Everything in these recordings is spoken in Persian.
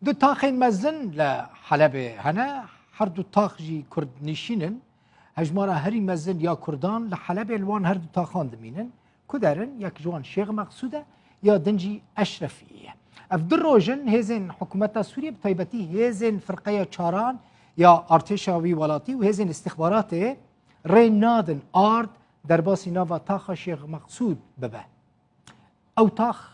دو تاخین مزن لحلب هنا هر دو تاخ جی کرد نشینن هجمارا هری مزن یا کردان لحلب الوان هر دو تاخان دمینن کدرن یک جوان شیخ مقصوده یا دنجی اشرفیه اف در روژن هزین حکومت سوریه بطیبتی هزین فرقه چاران یا ارتشاوی ولاتی و هزین استخبارات ری نادن آرد در باسی ناوا تاخ شیخ مقصود ببه او تاخ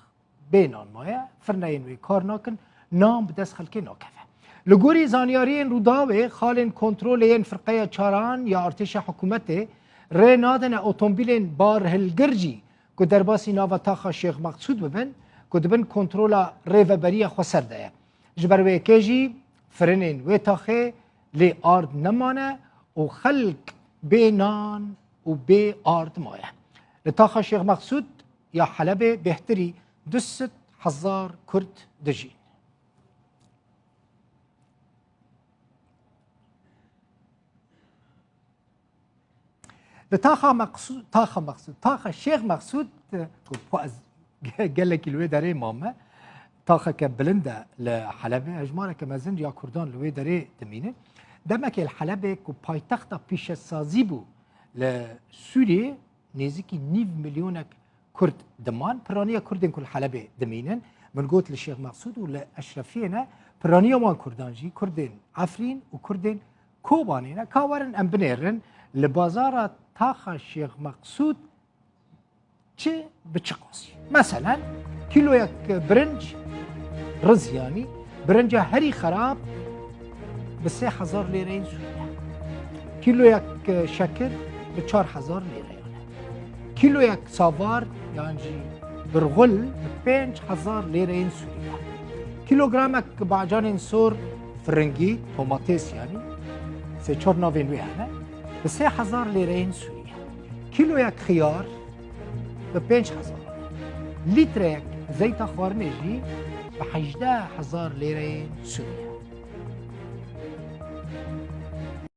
بینان مایه فرنین وی کار ناکن نام بدست خلکی ناکفه لگوری زانیارین روداوه خالن کنترول این فرقه چاران یا ارتش حکومت ری نادن اوتومبیلین بار هلگرجی که در باسی ناوا تاخ شیخ مقصود ببن که دبن کنترول ریوبری خسر ده جبر وی کجی فرنین وی تاخه لی آرد نمانه و خلق بینان و بی آرد مایه لتاخ شیخ مقصود یا حلب بهتری 200,000 کرد دجین تاخ شیخ مقصود قال لك الوي داري ماما تاخ كبلندا لحلب هجمانه كمازن يا كردان الوي داري تمينه دمك الحلب كو بايتخت بيش سازيبو لسوريا نزيكي 9 مليون كرد دمان برانيا كردن كل حلب دمينن من قلت للشيخ مقصود ولا اشرفينا برانيا وان كردانجي كردن عفرين وكردن كوبانينا كاورن ام بنيرن لبازار تاخ الشيخ مقصود چه بچقاسی مثلا کیلو یک برنج رزیانی برنج هری خراب به 3,000 لیره این سوریه کیلو یک شکر به 4,000 لیره کیلو یک ساوار یعنی برغل به 5,000 لیره این سوریه کیلوگرم یک باجان این سور فرنگی توماتیس یعنی 3-4 نوین ویانه به 3,000 لیره این سوریه کیلو یک خیار به 5,000 لیتر یک زیت خوارنجی به 18,000 لیره سوریه